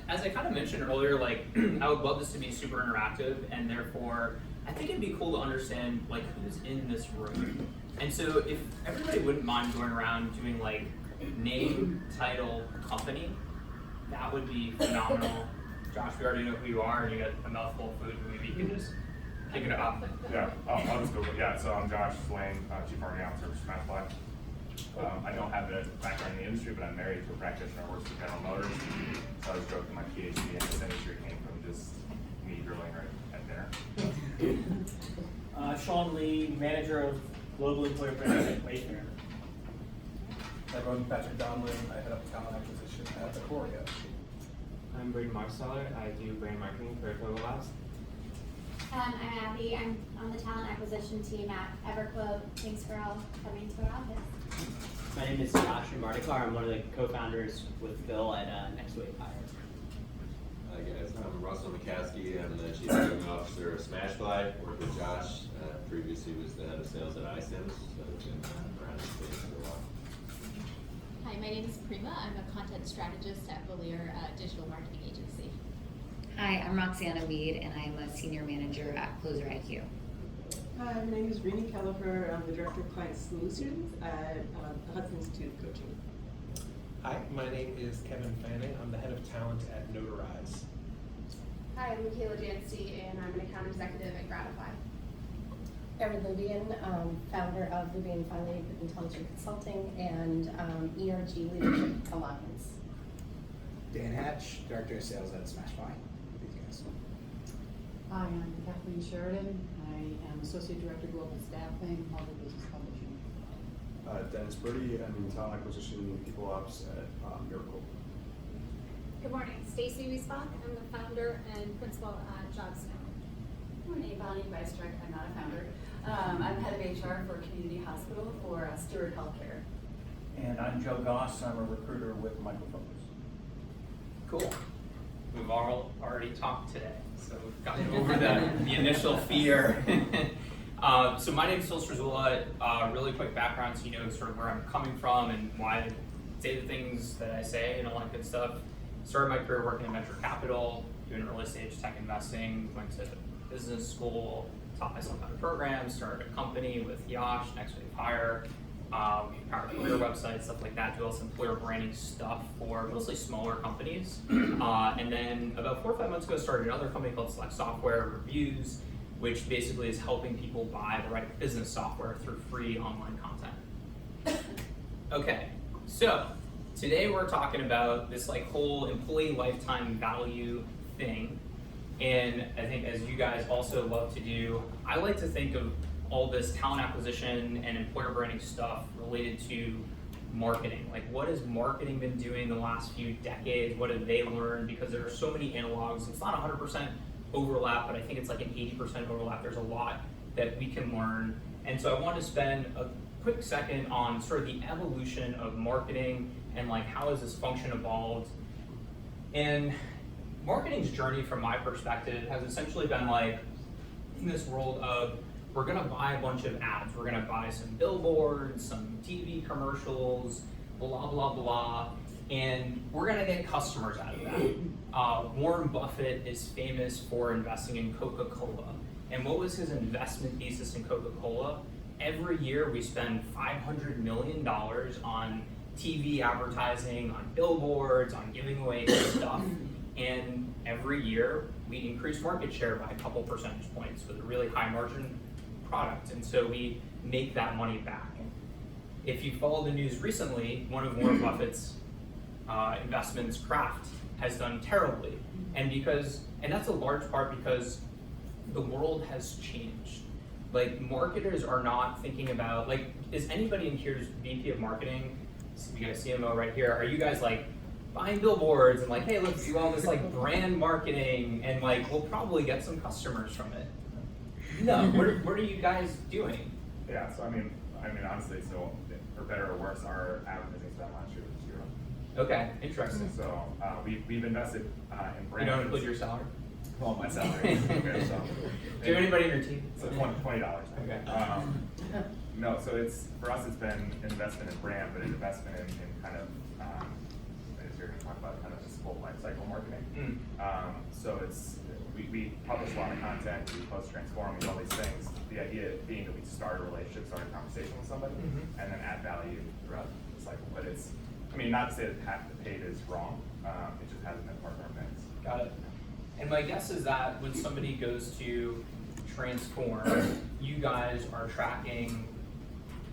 as I kind of mentioned earlier, like I would love this to be super interactive, and therefore I think it'd be cool to understand like who's in this room. And so if everybody wouldn't mind going around doing like name, title, company, that would be phenomenal. Josh, we already know who you are, and you got a mouthful of food. Maybe you can just pick it up. Yeah, I'll just go. Yeah, so I'm Josh Swain, Chief Marketing Officer for Smashfly. I don't have a background in the industry, but I'm married to a practitioner who works for General Motors. So I was joking my PhD in this industry came from just me drilling right at dinner. Sean Lee, Manager of Global Employer Branding at Wayfair. I'm Patrick Donlin. I head up talent acquisition at the Coria. I'm Braden Marsteller. I do brand marketing for Total Labs. I'm Abby. I'm on the talent acquisition team at EverQuote. Thanks for all coming to our office. My name is Josh Martikar. I'm one of the co-founders with Phil at Next Wave Hire. Hi guys, I'm Russell McCaskey. I'm the Chief Marketing Officer of Smashfly. Worked with Josh. Previously was the head of sales at iSims, so I've been around the space for a while. Hi, my name is Prima. I'm a content strategist at Valier Digital Marketing Agency. Hi, I'm Roxana Weed, and I'm a senior manager at Closer IQ. Hi, my name is Rini Kelleher. I'm the Director of Client Solutions at the Hudson Institute of Coaching. Hi, my name is Kevin Fanning. I'm the head of talent at Notarize. Hi, I'm Michaela Jancy, and I'm an account executive at Gratify. Erin Vivian, founder of Vivian Finley Intelligent Consulting and ERG Leadership Alliance. Dan Hatch, Director of Sales at Smashfly. Hi, I'm Kathleen Sheridan. I am Associate Director Global Staffing, Harvard Business Publishing. Dennis Birdie, I'm in Talent Acquisition People Ops at Miracle. Good morning, Stacy Wiesbach. I'm the founder and principal at JobSnow. Good morning, Bonnie Weistruck. I'm not a founder. I'm head of HR for Community Hospital for Stewart Healthcare. And I'm Joe Goss. I'm a recruiter with Microfocus. Cool. We've already talked today, so we've gotten over the initial fear. So my name is Phil Strazula. Really quick background so you know sort of where I'm coming from and why I say the things that I say and all that good stuff. Started my career working in venture capital, doing early stage tech investing, went to business school, taught myself how to program, started a company with Yash, Next Wave Hire, power career websites, stuff like that, do all this employer branding stuff for mostly smaller companies. And then about 4 or 5 months ago, started another company called Select Software Reviews, which basically is helping people buy the right business software through free online content. Okay, so today we're talking about this like whole employee lifetime value thing. And I think as you guys also love to do, I like to think of all this talent acquisition and employer branding stuff related to marketing. Like what has marketing been doing the last few decades? What have they learned? Because there are so many analogs. It's not 100% overlap, but I think it's like an 80% overlap. There's a lot that we can learn. And so I want to spend a quick second on sort of the evolution of marketing and like how has this function evolved. And marketing's journey from my perspective has essentially been like in this world of we're gonna buy a bunch of ads. We're gonna buy some billboards, some TV commercials, blah, blah, blah, and we're gonna get customers out of that. Warren Buffett is famous for investing in Coca-Cola. And what was his investment thesis in Coca-Cola? Every year we spend $500 million on TV advertising, on billboards, on giving away stuff. And every year we increase market share by a couple percentage points with a really high margin product. And so we make that money back. If you follow the news recently, one of Warren Buffett's investments, Kraft, has done terribly. And that's a large part because the world has changed. Like marketers are not thinking about, like, is anybody in here's VP of marketing? We got a CMO right here. Are you guys like buying billboards and like, hey, let's do all this like brand marketing and like we'll probably get some customers from it? No, what are you guys doing? Yeah, so I mean honestly, so for better or worse, our advertising spend last year was 0. Okay, interesting. So we've invested in brand. You don't include your salary? Well, my salary. Okay, so do you have anybody in your team? So $20. Okay. No, so it's for us. It's been an investment in brand, but an investment in kind of as you're going to talk about kind of this full life cycle marketing. So we publish a lot of content, we post, transform, we do all these things. The idea being that we start a relationship, start a conversation with somebody, and then add value throughout the cycle. But it's, I mean, not to say that half the paid is wrong, it just hasn't been part of our mix. Got it. And my guess is that when somebody goes to Transform, you guys are tracking,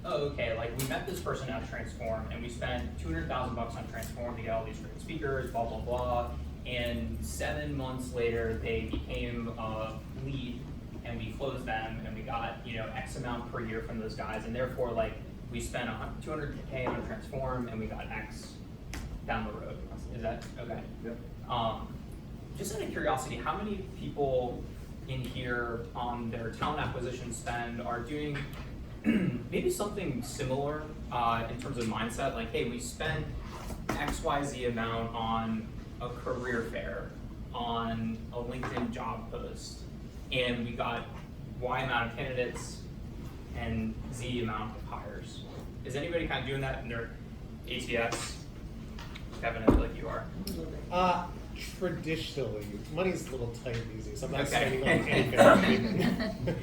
oh, okay, like we met this person at Transform and we spent $200,000 on Transform to get all these great speakers, blah, blah, blah. And 7 months later, they became a lead and we closed them and we got, you know, X amount per year from those guys. And therefore, like, we spent $200K on Transform and we got X down the road. Is that okay? Yep. Just out of curiosity, how many people in here on their talent acquisition spend are doing maybe something similar in terms of mindset? Like, hey, we spent XYZ amount on a career fair, on a LinkedIn job post, and we got Y amount of candidates and Z amount of hires. Is anybody kind of doing that in their ATS? Kevin, I feel like you are. Traditionally, money's a little tight and easy, so I'm not Okay. spending on anything.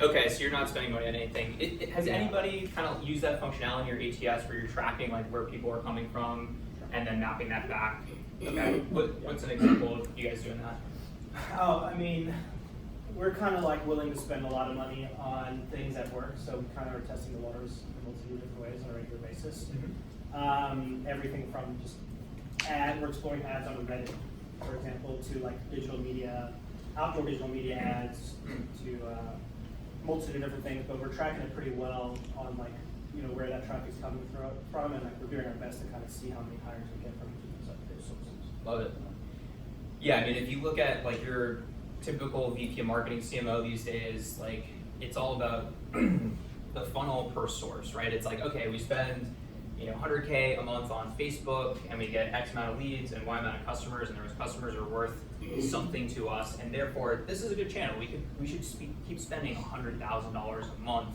Okay, so you're not spending money on anything. Has anybody kind of used that functionality in your ATS where you're tracking like where people are coming from and then mapping that back? Okay, what's an example of you guys doing that? Oh, I mean, we're kind of like willing to spend a lot of money on things at work, so we kind of are testing the waters in multiple different ways on a regular basis. Everything from just we're exploring ads on Reddit, for example, to like digital media, outdoor digital media ads, to multitude of different things, but we're tracking it pretty well on like, you know, where that traffic's coming from, and like we're doing our best to kind of see how many hires we get from each of those sources. Love it. Yeah, I mean, if you look at like your typical VP of marketing CMO these days, like it's all about the funnel per source, right? It's like, okay, we spend, you know, 100K a month on Facebook and we get X amount of leads and Y amount of customers, and those customers are worth something to us, and therefore this is a good channel. We should keep spending $100,000 a month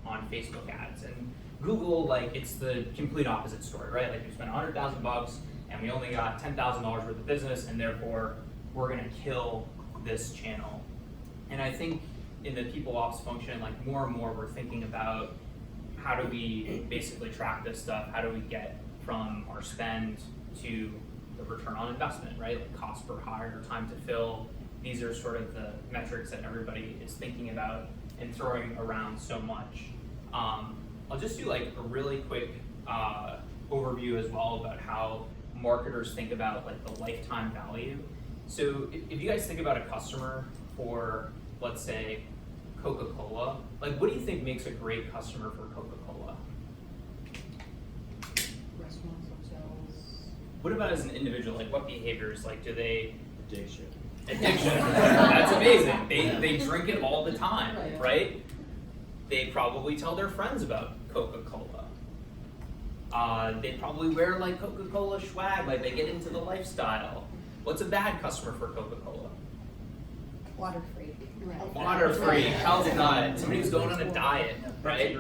on Facebook ads. And Google, like, it's the complete opposite story, right? Like, we spent $100,000 and we only got $10,000 worth of business, and therefore we're gonna kill this channel. And I think in the people ops function, like more and more we're thinking about how do we basically track this stuff? How do we get from our spend to the return on investment, right? Like cost per hire, time to fill. These are sort of the metrics that everybody is thinking about and throwing around so much. I'll just do like a really quick overview as well about how marketers think about like the lifetime value. So if you guys think about a customer for, let's say, Coca-Cola, like what do you think makes a great customer for Coca-Cola? Restaurants, hotels. What about as an individual? Like what behaviors? Like do they? Addiction. Addiction. That's amazing. They drink it all the time, right? They probably tell their friends about Coca-Cola. They probably wear like Coca-Cola swag, like they get into the lifestyle. What's a bad customer for Coca-Cola? Water free. Water free, health nut, somebody who's going on a diet, right?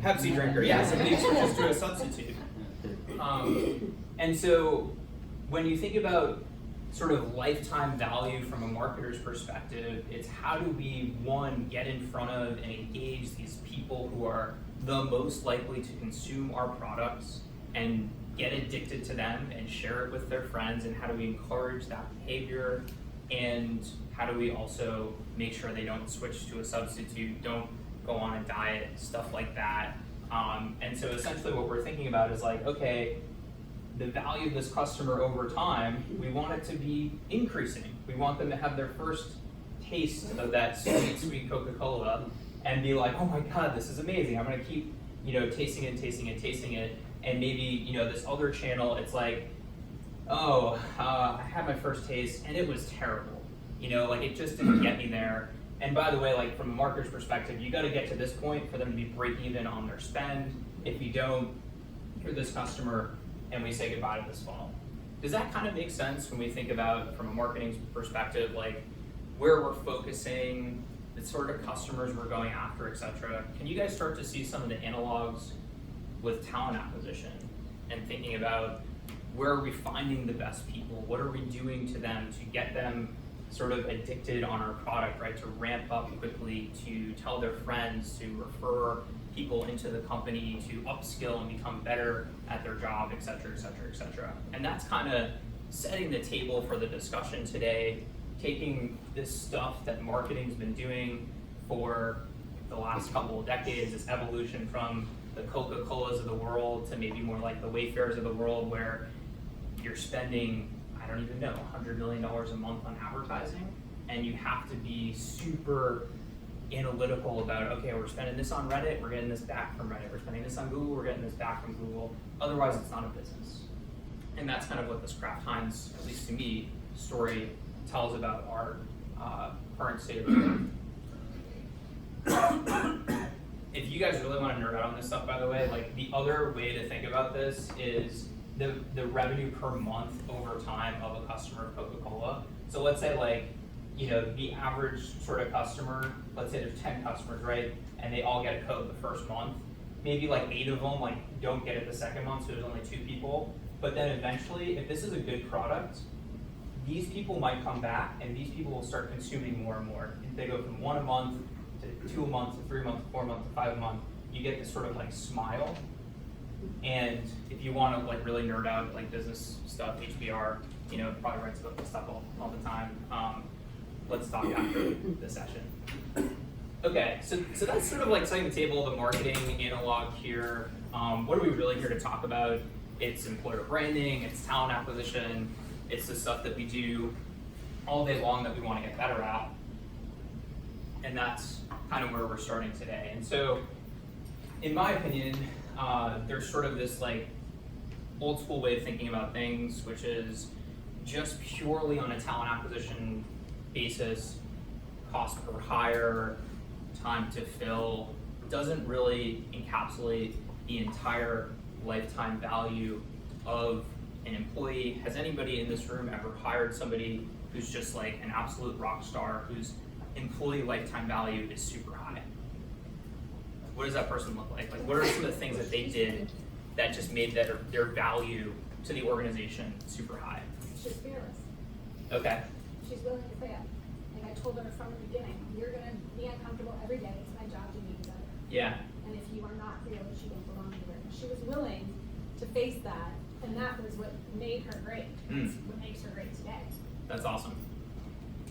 Pepsi drinker, yeah, somebody who switches to a substitute. And so when you think about sort of lifetime value from a marketer's perspective, it's how do we, one, get in front of and engage these people who are the most likely to consume our products and get addicted to them and share it with their friends, and how do we encourage that behavior, and how do we also make sure they don't switch to a substitute, don't go on a diet, stuff like that. And so essentially what we're thinking about is like, okay, the value of this customer over time, we want it to be increasing. We want them to have their first taste of that sweet, sweet Coca-Cola and be like, oh my God, this is amazing. I'm gonna keep, tasting it. And maybe, this other channel, it's like, oh, I had my first taste and it was terrible. Like it just didn't get me there. And by the way, like from a marketer's perspective, you gotta get to this point for them to be break even on their spend. If you don't, you're this customer and we say goodbye to this funnel. Does that kind of make sense when we think about, from a marketing perspective, like where we're focusing, the sort of customers we're going after, et cetera? Can you guys start to see some of the analogs with talent acquisition and thinking about where are we finding the best people? What are we doing to them to get them sort of addicted on our product, right? To ramp up quickly, to tell their friends, to refer people into the company, to upskill and become better at their job, et cetera, et cetera, et cetera. And that's kind of setting the table for the discussion today, taking this stuff that marketing's been doing for the last couple of decades, this evolution from the Coca-Colas of the world to maybe more like the Wayfarers of the world, where you're spending, I don't even know, $100 million a month on advertising, and you have to be super analytical about, okay, we're spending this on Reddit, we're getting this back from Reddit, we're spending this on Google, we're getting this back from Google, otherwise it's not a business. And that's kind of what this Kraft Heinz, at least to me, story tells about our current state of affairs. If you guys really want to nerd out on this stuff, by the way, like the other way to think about this is the revenue per month over time of a customer of Coca-Cola. So let's say like, you know, the average sort of customer, let's say there's 10 customers, right? And they all get a Coke the first month. Maybe like 8 of them like don't get it the second month, so there's only 2 people. But then eventually, if this is a good product, these people might come back and these people will start consuming more and more. If they go from 1 a month to 2 a month to 3 a month to 4 a month to 5 a month, you get this sort of like smile. And if you want to like really nerd out like business stuff, HBR, you know, probably writes about this stuff all the time. Let's talk after the session. Okay, so that's sort of like setting the table, the marketing analog here. What are we really here to talk about? It's employer branding, it's talent acquisition, it's the stuff that we do all day long that we want to get better at. And that's kind of where we're starting today. And so, in my opinion, there's sort of this like old school way of thinking about things, which is just purely on a talent acquisition basis, cost per hire, time to fill, doesn't really encapsulate the entire lifetime value of an employee. Has anybody in this room ever hired somebody who's just like an absolute rock star, whose employee lifetime value is super high? What does that person look like? Like, what are some of the things that they did that just made their value to the organization super high? She's fearless. Okay. She's willing to fail. Like I told her from the beginning, you're gonna be uncomfortable every day. It's my job to make you better. Yeah. And if you are not fearless, you don't belong here. And she was willing to face that, and that was what made her great. That's what makes her great today. That's awesome.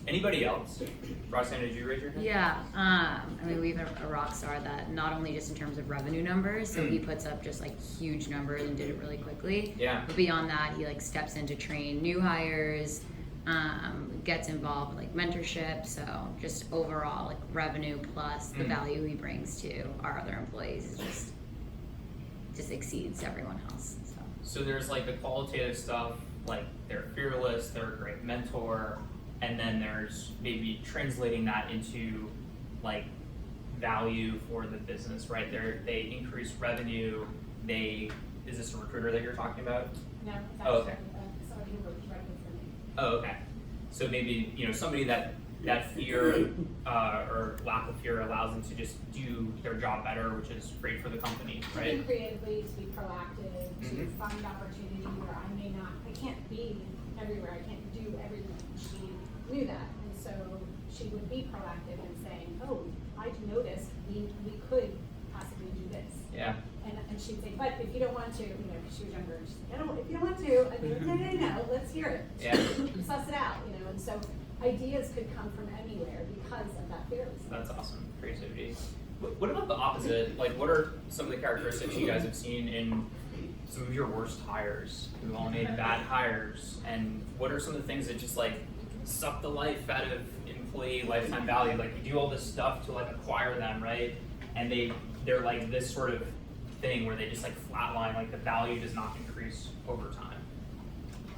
Anybody else? Roxanne, did you raise your hand? Yeah, I mean, we have a rock star that not only just in terms of revenue numbers, so he puts up just like huge numbers and did it really quickly. Yeah. But beyond that, he like steps in to train new hires, gets involved with like mentorship. So just overall like revenue plus the value he brings to our other employees is just exceeds everyone else. So there's like the qualitative stuff, like they're fearless, they're a great mentor. And then there's maybe translating that into like value for the business, right? They increase revenue. Is this a recruiter that you're talking about? No, it's oh, okay. somebody who works directly for me. Oh, okay. So maybe, you know, somebody that fear or lack of fear allows them to just do their job better, which is great for the company, To right? think creatively, to be proactive, to find opportunity where I can't be everywhere, I can't do everything. She knew that, and so she would be proactive in saying, oh, I noticed we could possibly do this. Yeah. And she'd say, but if you don't want to, you know, because she was younger, she'd say, if you don't want to, I'd be like, no, let's hear it. Yeah. Suss it out, you know, and so ideas could come from anywhere because of that fearlessness. That's awesome, creativity. What about the opposite? Like, what are some of the characteristics you guys have seen in some of your worst hires, who all made bad hires, and what are some of the things that just like suck the life out of employee lifetime value? Like, you do all this stuff to like acquire them, right? And they're like this sort of thing where they just like flatline, like the value does not increase over time.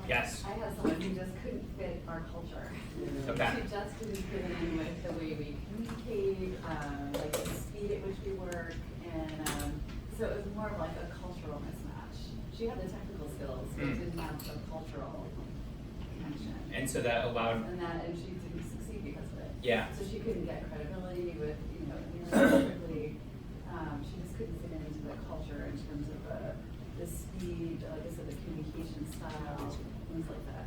Yes? I had someone who just couldn't fit our culture. Okay. She just didn't fit in with the way we communicate, like the speed at which we work, and so it was more of like a cultural mismatch. She had the technical skills, but didn't have the cultural connection. And so that allowed... And she didn't succeed because of it. Yeah. So she couldn't get credibility with, you know, quickly. She just couldn't fit into the culture in terms of the speed, like I said, the communication style, things like that.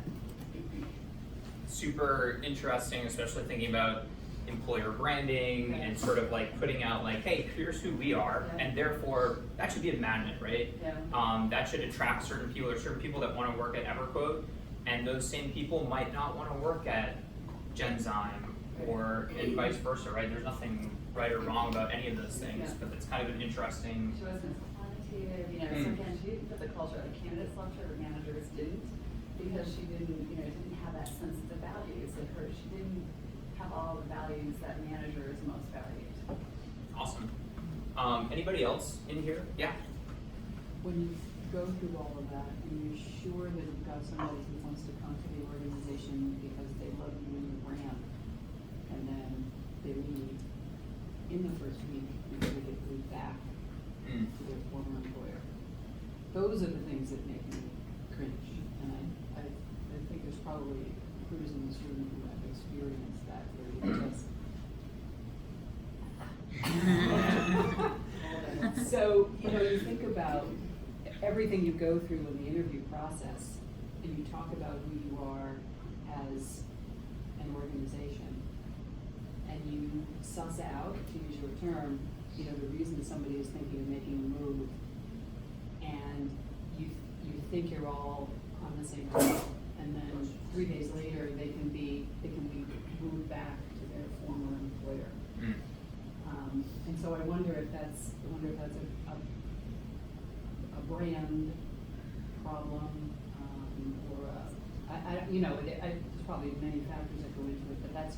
Super interesting, especially thinking about employer branding and sort of like putting out like, hey, here's who we are, and therefore that should be a magnet, right? That should attract certain people. There's certain people that want to work at EverQuote, and those same people might not want to work at Genzyme or and vice versa, right? There's nothing right or wrong about any of those things, but it's kind of an interesting. She wasn't quantitative, you know, so again, she didn't put the culture, the candidates loved her, the managers didn't, because she didn't, you know, didn't have that sense of the values, like her, she didn't have all the values that managers most valued. Awesome. Anybody else in here? Yeah. When you go through all of that, and you're sure that you've got somebody who wants to come to the organization because they love you and your brand, and then they leave in the first week because they get moved back to their former employer. Those are the things that make me cringe, and I think there's probably recruiters in this room who have experienced that where you just so, you know, you think about everything you go through in the interview process, and you talk about who you are as an organization, and you suss out, to use your term, you know, the reason somebody is thinking of making a move, and you think you're all on the same page, and then 3 days later they can be moved back to their former employer. And so I wonder if that's a brand problem, or you know, there's probably many factors that go into it, but that's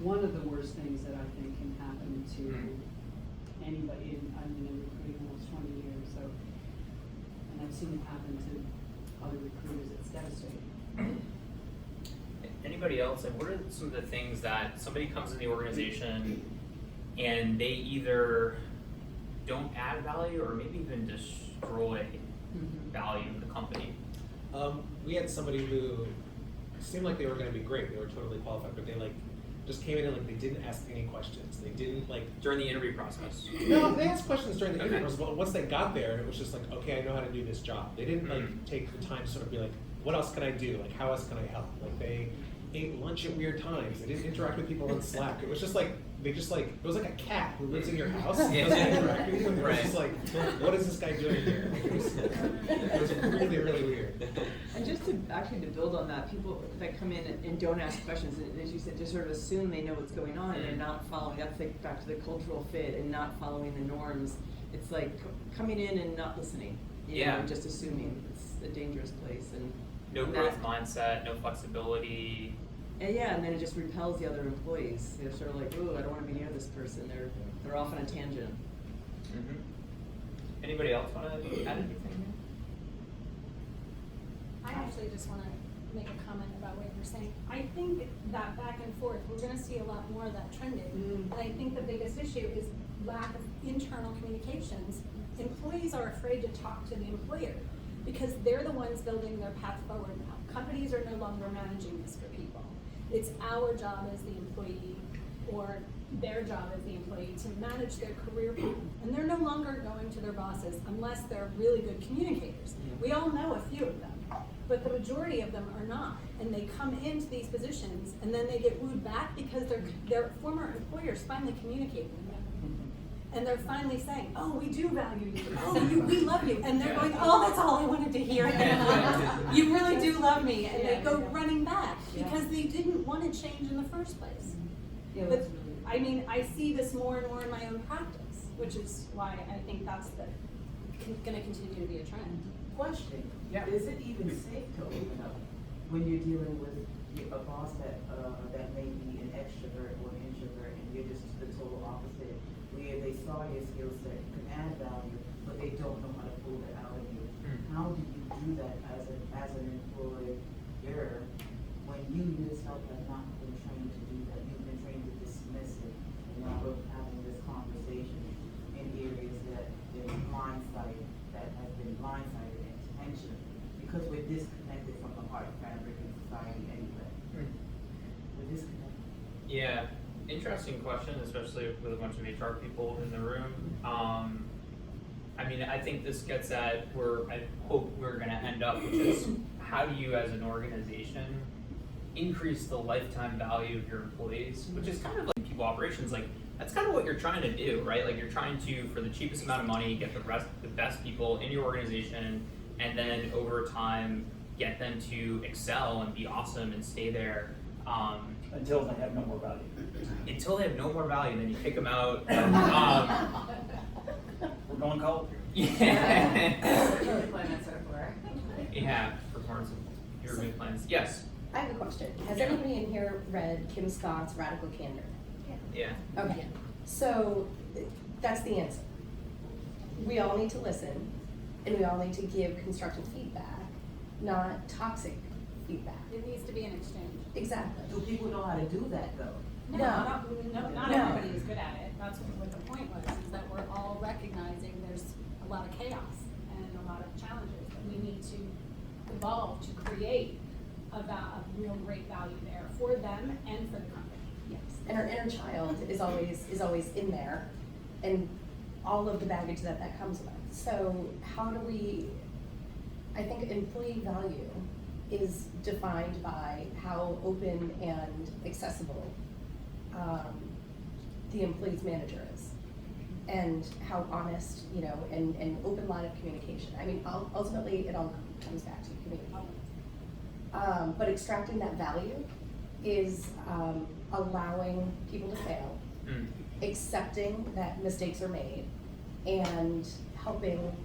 one of the worst things that I think can happen to anybody. I've been in recruiting almost 20 years, so, and I've seen it happen to other recruiters. It's devastating. Anybody else? And what are some of the things that somebody comes in the organization and they either don't add value or maybe even destroy value in the company? We had somebody who seemed like they were going to be great. They were totally qualified, but they like just came in and like they didn't ask any questions. They didn't like during the interview process. No, they asked questions during the interview process. But once they got there, it was just like, okay, I know how to do this job. They didn't like take the time to sort of be like, what else can I do? Like, how else can I help? Like, they ate lunch at weird times. They didn't interact with people on Slack. It was just like they just like it was like a cat who lives in your house and doesn't interact with you. And it was just like, what is this guy doing here? Like, it was really, really weird. And just to actually to build on that, people that come in and don't ask questions, and as you said, just sort of assume they know what's going on and they're not following. That's like back to the cultural fit and not following the norms. It's like coming in and not listening. You know, just assuming. It's a dangerous place. And no growth mindset, no flexibility. And and then it just repels the other employees. They're sort of like, ooh, I don't want to be near this person. They're off on a tangent. Anybody else want to add anything? I actually just want to make a comment about what you're saying. I think that back and forth, we're going to see a lot more of that trending. And I think the biggest issue is lack of internal communications. Employees are afraid to talk to the employer because they're the ones building their path forward now. Companies are no longer managing this for people. It's our job as the employee, or their job as the employee, to manage their career path. And they're no longer going to their bosses unless they're really good communicators. We all know a few of them, but the majority of them are not. And they come into these positions and then they get wooed back because their former employers finally communicate with them. And they're finally saying, oh, we do value you. Oh, we love you. And they're going, oh, that's all I wanted to hear. You really do love me. And they go running back because they didn't want to change in the first place. But I mean, I see this more and more in my own practice, which is why I think that's going to continue to be a trend. Question. Is it even safe to open up when you're dealing with a boss that may be an extrovert or an introvert, and you're just the total opposite, where they saw your skill set, you can add value, but they don't know how to pull it out of you? How do you do that as an employer when you yourself have not been trained to do that? You've been trained to dismiss it, and now we're having this conversation in areas that have been blindsided intentionally, because we're disconnected from the heart fabric of society anyway. We're disconnected. Yeah, interesting question, especially with a bunch of HR people in the room. I mean, I think this gets at where I hope we're gonna end up, which is how do you as an organization increase the lifetime value of your employees, which is kind of like people operations, like that's kind of what you're trying to do, right? Like you're trying to, for the cheapest amount of money, get the best people in your organization, and then over time, get them to excel and be awesome and stay there. Until they have no more value. Until they have no more value, then you kick them out. We're going cold. Yeah. Deployments are for. Yeah, performance improvement plans. Yes. I have a question. Has anybody in here read Kim Scott's Radical Candor? Yeah. Okay. So that's the answer. We all need to listen, and we all need to give constructive feedback, not toxic feedback. It needs to be an exchange. Exactly. Do people know how to do that though? No, not everybody is good at it. That's what the point was, is that we're all recognizing there's a lot of chaos and a lot of challenges that we need to evolve to create a real great value there for them and for the company. Yes. And our inner child is always in there, and all of the baggage that comes with. So how do we, I think employee value is defined by how open and accessible the employee's manager is, and how honest, and open line of communication. I mean, ultimately, it all comes back to communication. But extracting that value is allowing people to fail, accepting that mistakes are made, and helping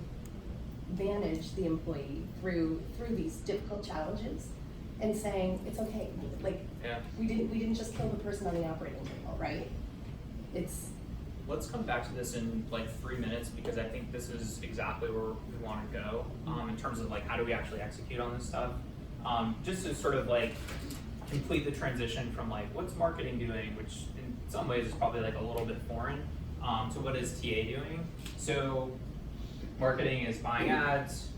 manage the employee through these difficult challenges, and saying it's okay. Like we didn't just kill the person on the operating table, right? Let's come back to this in like 3 minutes, because I think this is exactly where we want to go in terms of like how do we actually execute on this stuff. Just to sort of like complete the transition from like what's marketing doing, which in some ways is probably like a little bit foreign, to what is TA doing. So marketing is buying ads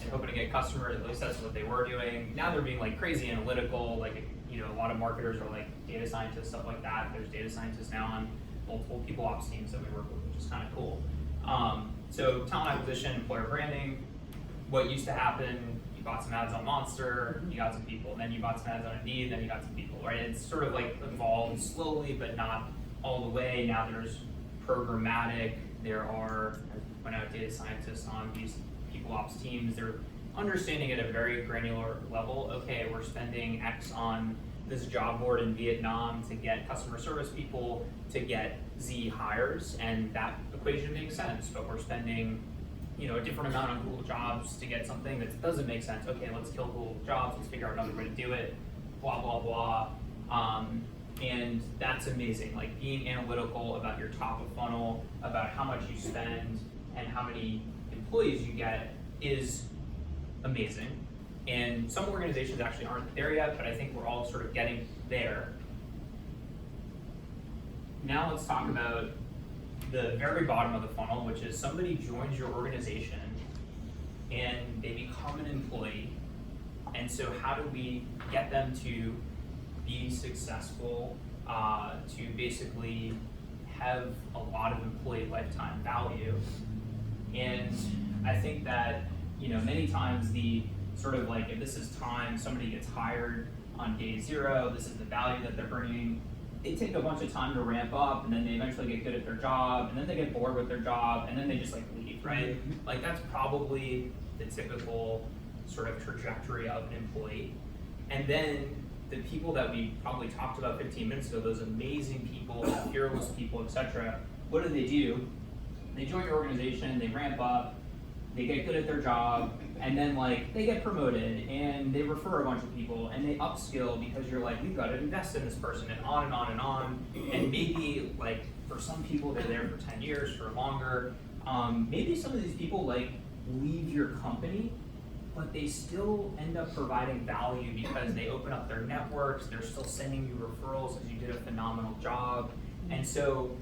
and hoping to get customers, at least that's what they were doing. Now they're being like crazy analytical, like a lot of marketers are like data scientists, stuff like that. There's data scientists now on multiple people ops teams that we work with, which is kind of cool. So talent acquisition, employer branding, what used to happen, you bought some ads on Monster, you got some people, and then you bought some ads on Indeed, then you got some people, right? It's sort of like evolved slowly, but not all the way. Now there's programmatic, there are, as we point out, data scientists on these people ops teams. They're understanding at a very granular level, okay, we're spending X on this job board in Vietnam to get customer service people, to get Z hires, and that equation makes sense, but we're spending a different amount on Google Jobs to get something that doesn't make sense. Okay, let's kill Google Jobs, let's figure out another way to do it, blah, blah, blah. And that's amazing, like being analytical about your top of funnel, about how much you spend and how many employees you get is amazing. And some organizations actually aren't there yet, but I think we're all sort of getting there. Now let's talk about the very bottom of the funnel, which is somebody joins your organization and they become an employee. And so how do we get them to be successful, to basically have a lot of employee lifetime value? And I think that, many times the sort of like, if this is time, somebody gets hired on day 0, this is the value that they're bringing, they take a bunch of time to ramp up, and then they eventually get good at their job, and then they get bored with their job, and then they just like leave, right? Like that's probably the typical sort of trajectory of an employee. And then the people that we probably talked about 15 minutes ago, those amazing people, fearless people, etc., what do? They join your organization, they ramp up, they get good at their job, and then like they get promoted and they refer a bunch of people and they upskill because you're like, we've got to invest in this person, and on and on and on. And maybe like for some people they're there for 10 years or longer. Maybe some of these people like leave your company, but they still end up providing value because they open up their networks, they're still sending you referrals because you did a phenomenal job. And so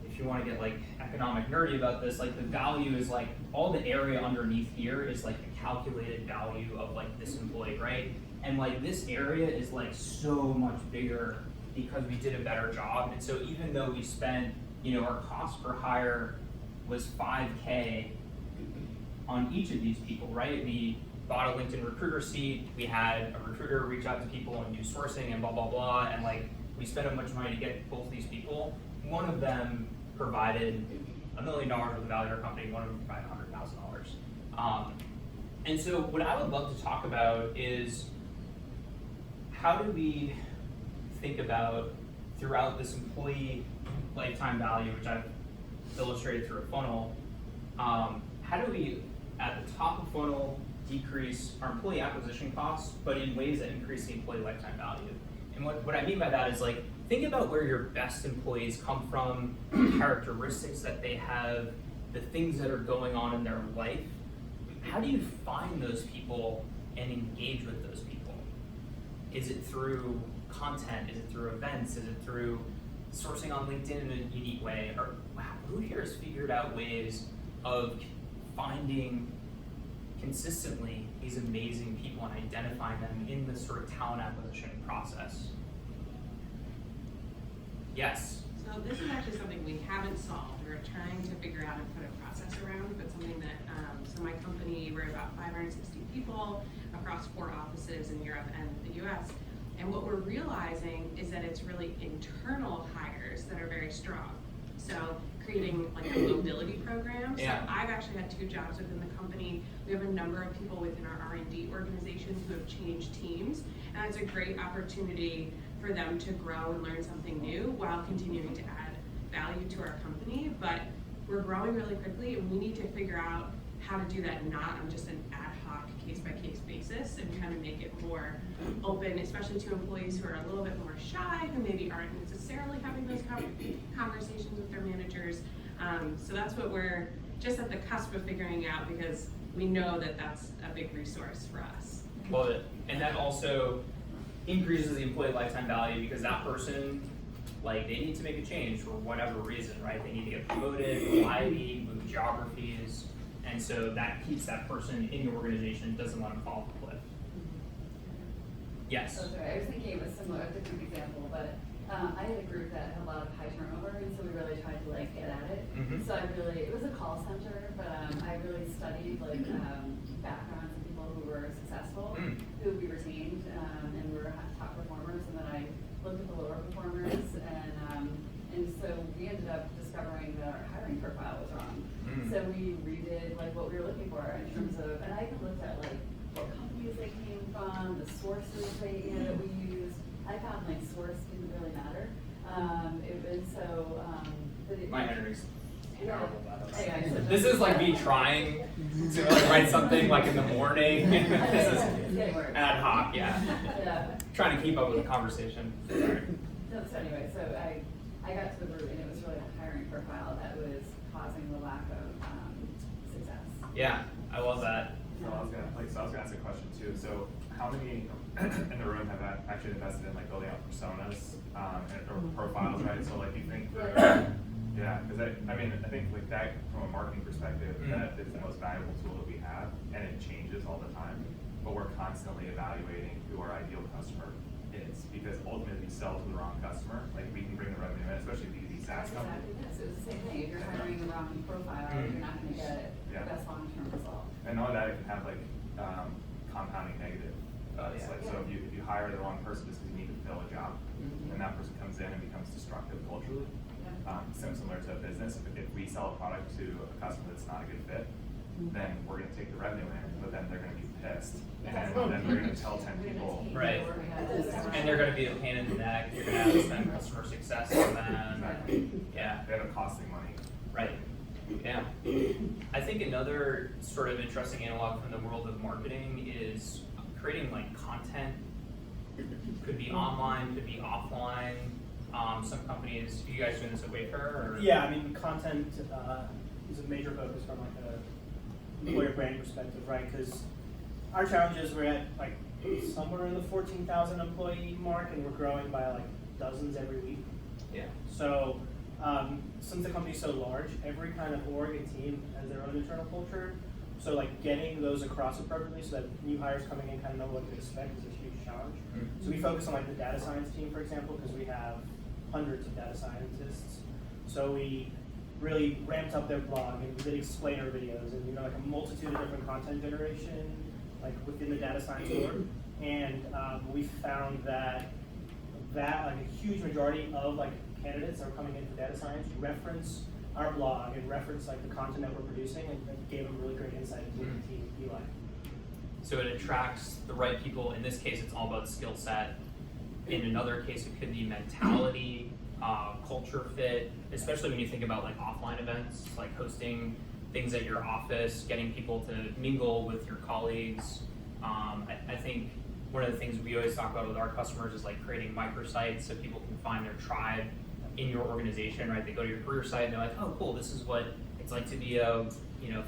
if you want to get like economic nerdy about this, like the value is like all the area underneath here is like the calculated value of like this employee, right? And like this area is like so much bigger because we did a better job. And so even though we spent, our cost per hire was $5K on each of these people, right? We bought a LinkedIn recruiter seat, we had a recruiter reach out to people and do sourcing and blah, blah, blah, and like, we spent a bunch of money to get both these people. One of them provided $1 million worth of value to our company, one of them provided $100,000. And so what I would love to talk about is how do we think about throughout this employee lifetime value, which I've illustrated through a funnel, how do we, at the top of funnel, decrease our employee acquisition costs, but in ways that increase the employee lifetime value? And what I mean by that is like, think about where your best employees come from, the characteristics that they have, the things that are going on in their life. How do you find those people and engage with those people? Is it through content? Is it through events? Is it through sourcing on LinkedIn in a unique way? Or who here has figured out ways of finding consistently these amazing people and identifying them in the sort of talent acquisition process? Yes. So this is actually something we haven't solved. We're trying to figure out and put a process around, but something that, so my company, we're about 560 people across 4 offices in Europe and the US. And what we're realizing is that it's really internal hires that are very strong. So creating like a mobility program. So I've actually had 2 jobs within the company. We have a number of people within our R&D organization who have changed teams. And it's a great opportunity for them to grow and learn something new while continuing to add value to our company. But we're growing really quickly and we need to figure out how to do that not on just an ad hoc case-by-case basis and kind of make it more open, especially to employees who are a little bit more shy, who maybe aren't necessarily having those conversations with their managers. So that's what we're just at the cusp of figuring out, because we know that that's a big resource for us. Love it. And that also increases the employee lifetime value because that person, like, they need to make a change for whatever reason, right? They need to get promoted, variety, move geographies, and so that keeps that person in your organization, doesn't let them fall off the cliff. Yes? Oh, sorry, I was thinking it was similar, a different example, but I had a group that had a lot of high turnover, and so we really tried to like get at it. So it was a call center, but I really studied like backgrounds of people who were successful, who we retained, and were top performers, and then I looked at the lower performers, and so we ended up discovering that our hiring profile was wrong. So we redid like what we were looking for in terms of, and I even looked at like what companies they came from, the sources that we used. I found like source didn't really matter. My Henry's terrible about it. This is like me trying to like write something like in the morning. This is ad hoc, trying to keep up with the conversation. Sorry. So anyway, so I got to the root, and it was really a hiring profile that was causing the lack of success. Yeah, I love that. So I was gonna ask a question too. So how many in the room have actually invested in like building out personas or profiles, right? So like you think, because I think like that from a marketing perspective, that is the most valuable tool that we have, and it changes all the time. But we're constantly evaluating who our ideal customer is, because ultimately we sell to the wrong customer. Like we can bring the revenue in, especially B2B SaaS companies. Exactly this. It was the same thing. If you're hiring the wrong profile, you're not going to get the best long-term result. And all that, it can have like compounding negative. So if you hire the wrong person just because you need to fill a job, and that person comes in and becomes destructive culturally, similar to a business. If we sell a product to a customer that's not a good fit, then we're going to take the revenue in, but then they're going to be pissed, and then they're going to tell 10 people. Right. And they're going to be a pain in the neck. You're going to have to spend customer success on them. Yeah. They end up costing money. Right. Yeah. I think another sort of interesting analog from the world of marketing is creating like content. Could be online, could be offline. Some companies, you guys doing this at Wayfair? Or? Yeah, I mean, content is a major focus from like a employer brand perspective, right? Because our challenge is we're at like somewhere in the 14,000 employee mark, and we're growing by like dozens every week. Yeah. So since the company's so large, every kind of org and team has their own internal culture. So like getting those across appropriately so that new hires coming in kind of know what to expect is a huge challenge. So we focus on like the data science team, for example, because we have hundreds of data scientists. So we really ramped up their blog and did explainer videos and like a multitude of different content generation like within the data science org. And we found that like a huge majority of like candidates that are coming in for data science reference our blog and reference like the content that we're producing, and it gave them really great insight into the team Eli. So it attracts the right people. In this case, it's all about skill set. In another case, it could be mentality, culture fit, especially when you think about like offline events, like hosting things at your office, getting people to mingle with your colleagues. I think one of the things we always talk about with our customers is like creating microsites so people can find their tribe in your organization, right? They go to your career site and they're like, oh cool, this is what it's like to be a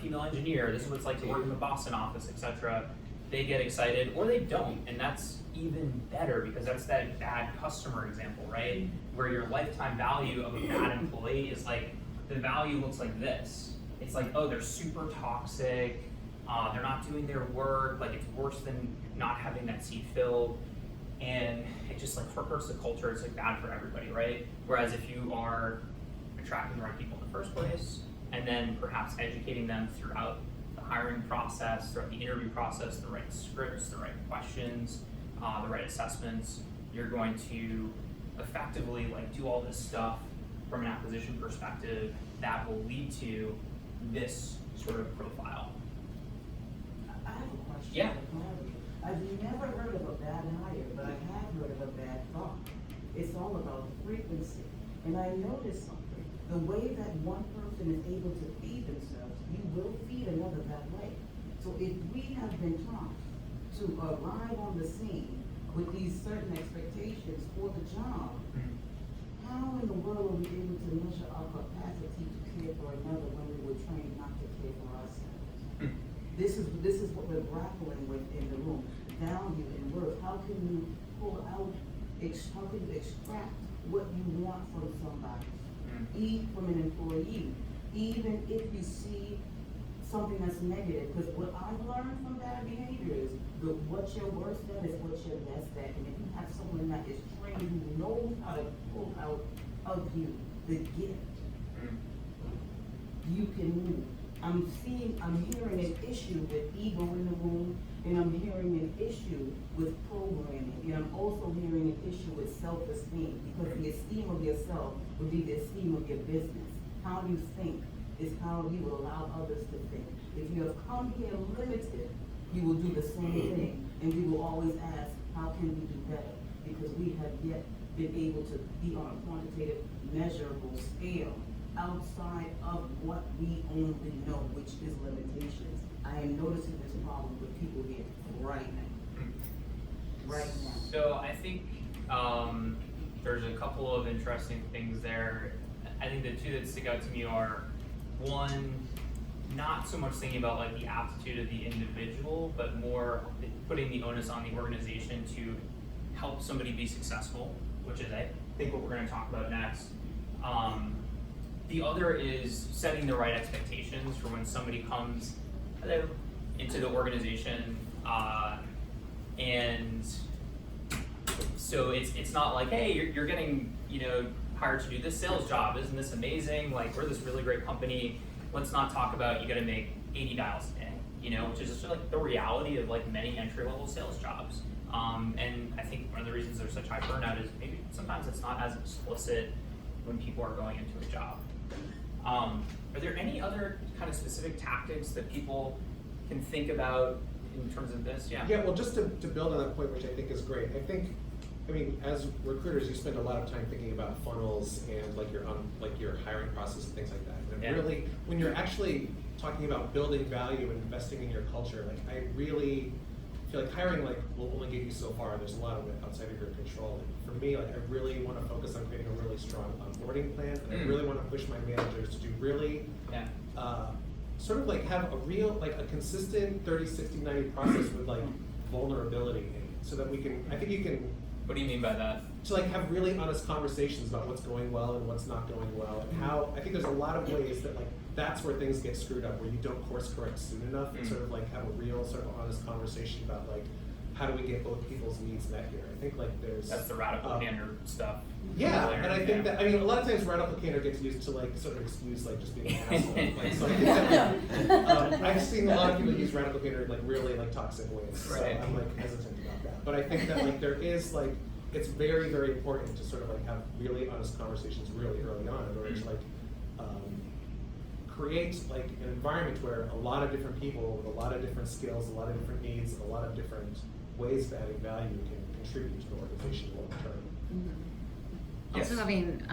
female engineer, this is what it's like to work in the Boston office, etc. They get excited, or they don't, and that's even better because that's that bad customer example, right? Where your lifetime value of a bad employee is like, the value looks like this. It's like, oh, they're super toxic, they're not doing their work, like it's worse than not having that seat filled, and it just like hurts the culture, it's like bad for everybody, right? Whereas if you are attracting the right people in the first place, and then perhaps educating them throughout the hiring process, throughout the interview process, the right scripts, the right questions, the right assessments, you're going to effectively like do all this stuff from an acquisition perspective that will lead to this sort of profile. I have a question. Yeah. I've never heard of a bad hire, but I have heard of a bad thought. It's all about frequency. And I noticed something. The way that one person is able to feed themselves, you will feed another that way. So if we have been taught to arrive on the scene with these certain expectations for the job, how in the world are we able to measure our capacity to care for another when we were trained not to care for ourselves? This is what we're grappling with in the room. Value and worth. How can you pull out, how can you extract what you want from somebody? From an employee. Even if you see something that's negative, because what I've learned from bad behavior is what you're worst at is what you're best at. And if you have someone that is trained who knows how to pull out of you the gift, you can move. I'm hearing an issue with ego in the room, and I'm hearing an issue with programming, and I'm also hearing an issue with self-esteem, because the esteem of yourself would be the esteem of your business. How you think is how you will allow others to think. If you have come here limited, you will do the same thing, and we will always ask, how can we do better? Because we have yet been able to be on a quantitative, measurable scale outside of what we only know, which is limitations. I am noticing this problem with people here right now. Right now. So I think there's a couple of interesting things there. I think the two that stick out to me are, one, not so much thinking about like the aptitude of the individual, but more putting the onus on the organization to help somebody be successful, which is I think what we're going to talk about next. The other is setting the right expectations for when somebody comes into the organization, and so it's not like, hey, you're getting hired to do this sales job. Isn't this amazing? Like, we're this really great company. Let's not talk about you got to make 80 dials a day, which is just like the reality of like many entry-level sales jobs. And I think one of the reasons there's such high burnout is maybe sometimes it's not as explicit when people are going into a job. Are there any other kind of specific tactics that people can think about in terms of this? Yeah. Yeah, well, just to build on that point, which I think is great, I mean, as recruiters, you spend a lot of time thinking about funnels and like your hiring process and things like that. And really, when you're actually talking about building value and investing in your culture, like I really feel like hiring will only get you so far. There's a lot of it outside of your control. And for me, I really want to focus on creating a really strong onboarding plan, and I really want to push my managers to do really sort of have a real, a consistent 30, 60, 90 process with vulnerability in it, so that we can, I think you can. What do you mean by that? To have really honest conversations about what's going well and what's not going well, and how, I think there's a lot of ways that that's where things get screwed up, where you don't course correct soon enough, and sort of have a real sort of honest conversation about how do we get both people's needs met here? I think like there's That's the radical candor stuff. yeah, earlier, and I think that, I mean, a lot of times radical candor gets used to like sort of excuse like just being an asshole. Like, so I think that, I've seen a lot of people use radical candor in like really like toxic ways. So Right. I'm like hesitant about that. But I think that like there is like, it's very, very important to sort of like have really honest conversations really early on in order to like create like an environment where a lot of different people with a lot of different skills, a lot of different needs, and a lot of different ways of adding value can contribute to the organization long term. Yes. Also having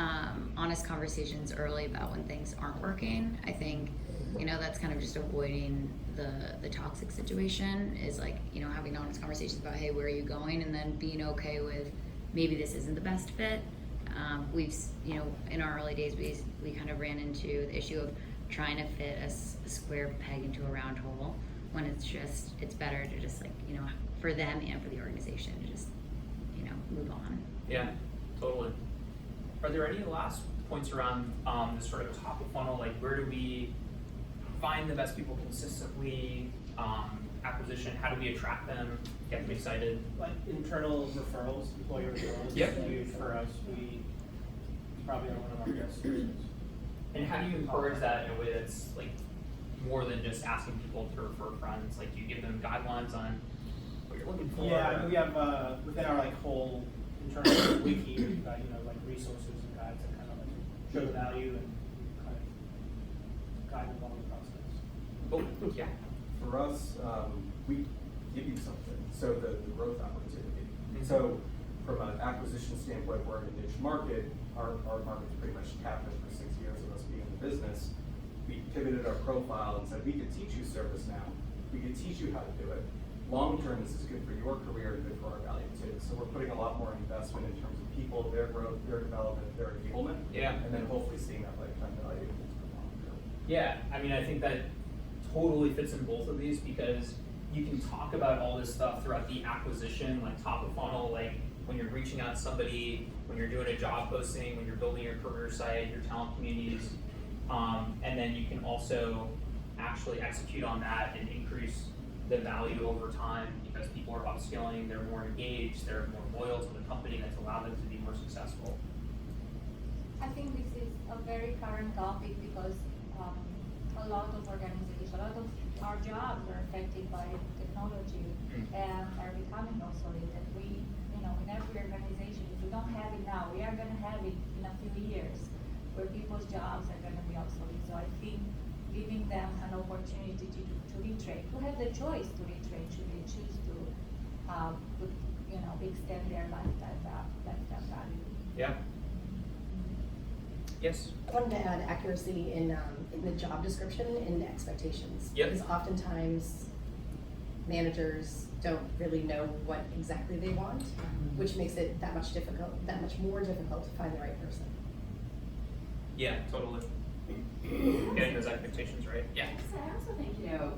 honest conversations early about when things aren't working. I think, you know, that's kind of just avoiding the toxic situation, is like, you know, having honest conversations about, hey, where are you going? And then being okay with maybe this isn't the best fit. We've, you know, in our early days, we kind of ran into the issue of trying to fit a square peg into a round hole, when it's better to just like, you know, for them and for the organization to just, you know, move on. Yeah, totally. Are there any last points around this sort of top of funnel? Like, where do we find the best people consistently? Acquisition, how do we attract them, get them excited? Like internal referrals, employee referrals, Yep. is huge for us. We probably are one of our best sources. And how do you encourage that in a way that's like more than just asking people to refer friends? Like, do you give them guidelines on what you're looking for? Yeah, I mean, we have within our like whole internal wiki, we've got, you know, like resources and guides that kind of like show the value and kind of guide them along the process. Oh, yeah. For us, we give you something, so the growth opportunity. So from an acquisition standpoint, we're in a niche market. Our market's pretty much capped for 6 years of us being in the business. We pivoted our profile and said, we could teach you ServiceNow. We could teach you how to do it. Long term, this is good for your career and good for our value too. So we're putting a lot more investment in terms of people, their growth, their development, their enablement. Yeah. And then hopefully seeing that lifetime value for long term. Yeah, I mean, I think that totally fits in both of these, because you can talk about all this stuff throughout the acquisition, like top of funnel, like when you're reaching out to somebody, when you're doing a job posting, when you're building your career site, your talent communities, and then you can also actually execute on that and increase the value over time, because people are upskilling, they're more engaged, they're more loyal to the company, that's allowed them to be more successful. I think this is a very current topic because a lot of organizations, a lot of our jobs are affected by technology and are becoming obsolete. And we, you know, in every organization, if we don't have it now, we are going to have it in a few years, where people's jobs are going to be obsolete. So I think giving them an opportunity to retrain, to have the choice to retrain, should they choose to, you know, extend their lifetime value. Yeah. Yes. I wanted to add accuracy in the job description and expectations. Yep. Because oftentimes managers don't really know what exactly they want, which makes it that much more difficult to find the right person. Yeah, totally. Getting those expectations right. Yeah. I also think, you know,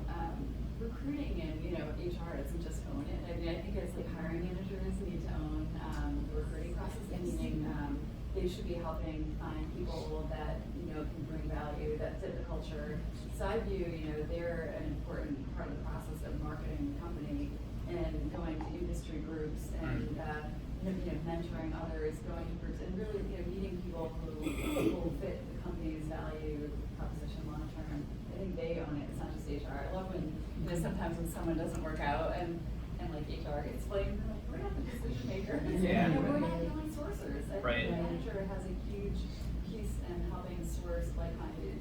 recruiting and, you know, HR doesn't just own it. I mean, I think it's like hiring managers need to own the recruiting process, meaning they should be helping find people that, you know, can bring value, that fit the culture. So I view, you know, they're an important part of the process of marketing the company and going to industry groups and, you know, mentoring others, going to groups and really, you know, meeting people who fit the company's value proposition long term. I think they own it. It's not just HR. I love when, you know, sometimes when someone doesn't work out and like HR gets blamed, like, we're not the decision maker. Yeah. You know, we're not the only sourcers. I Right. think the manager has a huge piece in helping source like-minded,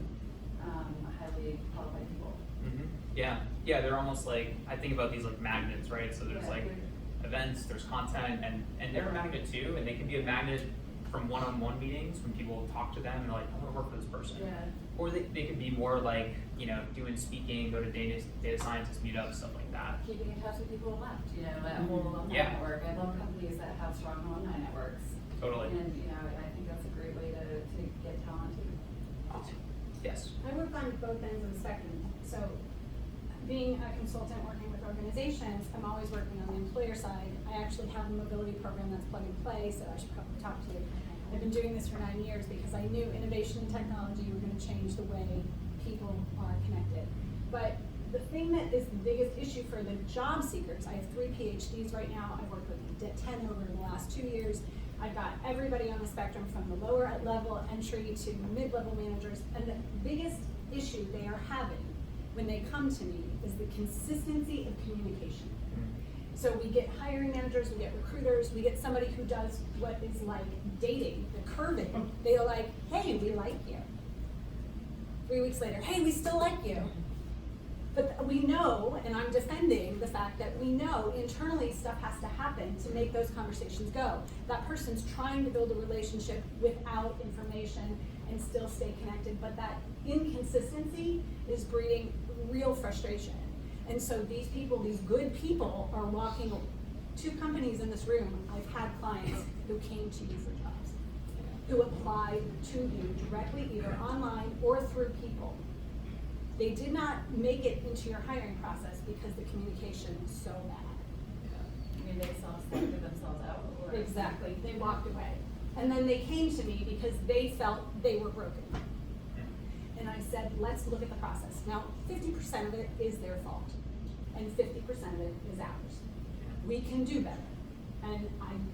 highly qualified people. Yeah, yeah, they're almost like, I think about these like magnets, right? So there's like events, there's content, and they're a magnet too, and they can be a magnet from one-on-one meetings when people talk to them and they're like, I want to work for this person. Yeah. Or they could be more like, you know, doing speaking, go to data scientist meetups, stuff like that. Keeping in touch with people who left, you know, that whole alumni Yeah. network. I love companies that have strong alumni networks. Totally. And, you know, I think that's a great way to get talent too. Yes. I work on both ends of the spectrum. So being a consultant working with organizations, I'm always working on the employer side. I actually have a mobility program that's plug and play, so I should probably talk to you. I've been doing this for 9 years because I knew innovation and technology were going to change the way people are connected. But the thing that is the biggest issue for the job seekers, I have 3 PhDs right now. I've worked with 10 over the last 2 years. I've got everybody on the spectrum from the lower level entry to mid-level managers. And the biggest issue they are having when they come to me is the consistency of communication. So we get hiring managers, we get recruiters, we get somebody who does what is like dating, the curving. They are like, hey, we like you. 3 weeks later, hey, we still like you. But we know, and I'm defending the fact that we know internally stuff has to happen to make those conversations go. That person's trying to build a relationship without information and still stay connected, but that inconsistency is breeding real frustration. And so these people, these good people, are walking 2 companies in this room. I've had clients who came to you for jobs, who applied to you directly, either online or through people. They did not make it into your hiring process because the communication was so bad. I mean, they self-selected themselves out, or? Exactly, they walked away. And then they came to me because they felt they were broken. And I said, let's look at the process. Now, 50% of it is their fault, and 50% of it is ours. We can do better. And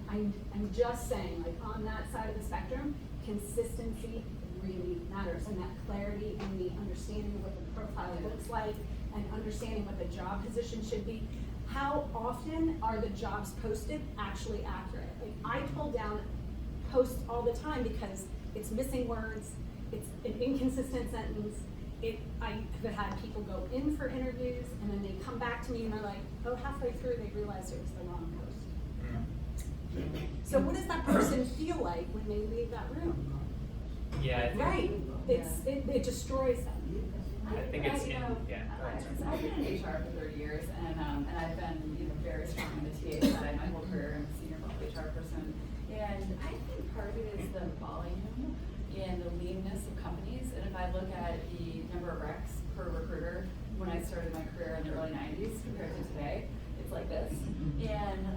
I'm just saying, like, on that side of the spectrum, consistency really matters, and that clarity and the understanding of what the profile looks like and understanding what the job position should be. How often are the jobs posted actually accurate? Like, I pull down posts all the time because it's missing words, it's an inconsistent sentence. I have had people go in for interviews and then they come back to me and they're like, oh, halfway through they realized it was the wrong post. So what does that person feel like when they leave that room? Yeah, I think, Right, it destroys them. I think it's in, yeah. I've been in HR for 30 years, and I've been very strong in the TA side my whole career. I'm a senior HR person, and I think part of it is the volume and the leanness of companies. And if I look at the number of recs per recruiter when I started my career in the early 90s compared to today, it's like this. And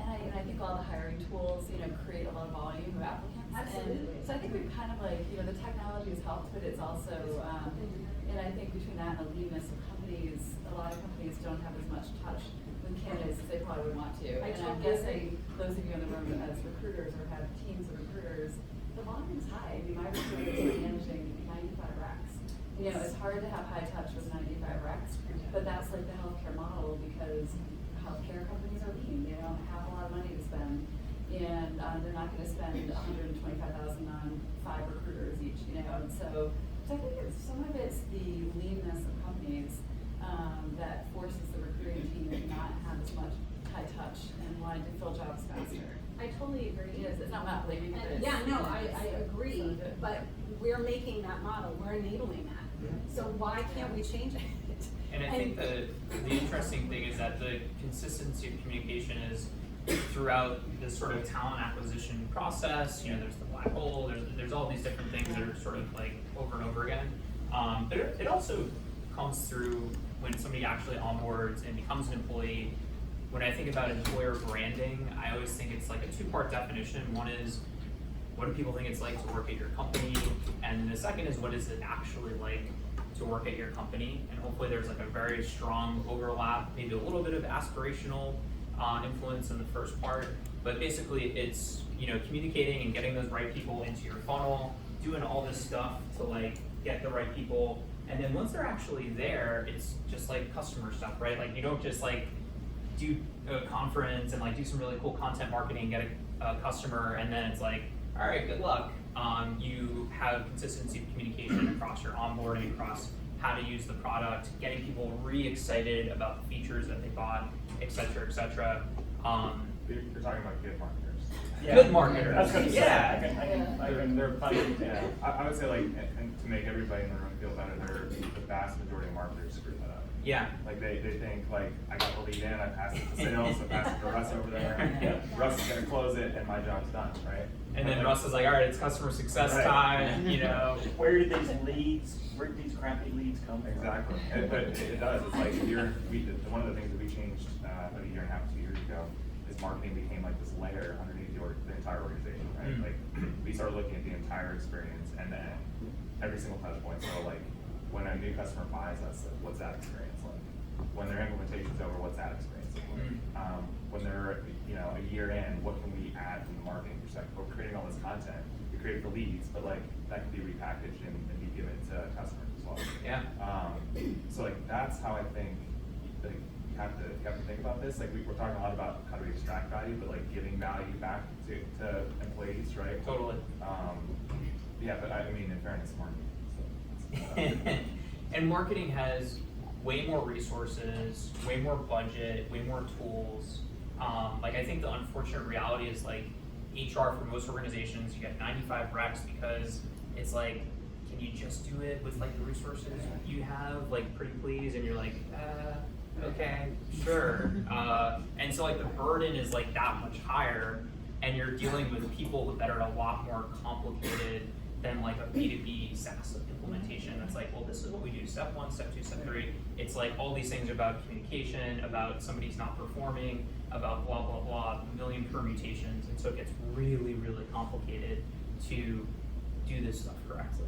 I think all the hiring tools, create a lot of volume of applicants. Absolutely. And so I think we've kind of the technology has helped, but it's also, and I think between that and the leanness of companies, a lot of companies don't have as much touch with candidates as they probably would want to. And I'm guessing those of you in the room as recruiters or have teams of recruiters, the volume's high. I mean, my recruiter is managing 95 recs. It's hard to have high touch with 95 recs, but that's like the healthcare model because healthcare companies are lean. They don't have a lot of money to spend. And they're not going to spend $125,000 on 5 recruiters each, And so I think some of it's the leanness of companies that forces the recruiting team to not have as much high touch and wanting to fill jobs faster. I totally agree. It's not blaming it. Yeah, no, I agree, but we're making that model, we're enabling that. So why can't we change it? And I think the interesting thing is that the consistency of communication is throughout this sort of talent acquisition process. There's the black hole, there's all these different things that are sort of like over and over again. But it also comes through when somebody actually onboards and becomes an employee. When I think about employer branding, I always think it's like a 2-part definition. One is, what do people think it's like to work at your company? And the second is, what is it actually like to work at your company? And hopefully there's like a very strong overlap, maybe a little bit of aspirational influence in the first part, but basically it's communicating and getting those right people into your funnel, doing all this stuff to like get the right people, and then once they're actually there, it's just like customer stuff, right? Like you don't just like do a conference and like do some really cool content marketing, get a customer, and then it's like, all right, good luck. You have consistency of communication across your onboarding, across how to use the product, getting people re-excited about the features that they bought, et cetera, et cetera. You're talking about good marketers. Yeah. Good marketers. I was gonna say, Yeah. and they're funny. Yeah. I would say and to make everybody in the room feel better, the vast majority of marketers screw that up. Yeah. Like they think like, I got the lead in, I passed it to sales, I passed it to Russ over there. Russ is gonna close it and my job's done, right? And then Russ is like, all right, it's customer success time, Where did these crappy leads come from? Exactly. But it does. It's like one of the things that we changed about 1.5 years, 2 years ago is marketing became like this layer underneath the entire organization, right? Like we started looking at the entire experience and then every single touch point. So like when a new customer buys us, like, what's that experience like? When their implementation's over, what's that experience like? When they're, you know, a year in, what can we add from the marketing perspective? We're creating all this content, we create the leads, but like that can be repackaged and be given to customers as well. Yeah. So like that's how I think like you have to think about this. Like we're talking a lot about how do we extract value, but like giving value back to employees, right? Totally. Yeah, but I mean, in fairness, marketing. So, and marketing has way more resources, way more budget, way more tools. Like I think the unfortunate reality is like HR for most organizations, you get 95 recs because it's like, can you just do it with like the resources you have, like pretty please? And you're like, okay, sure. And so like the burden is like that much higher, and you're dealing with people that are a lot more complicated than like a B2B SaaS implementation. That's like, well, this is what we do, step 1, step 2, step 3. It's like all these things about communication, about somebody's not performing, about blah, blah, blah, a million permutations. And so it gets really, really complicated to do this stuff correctly.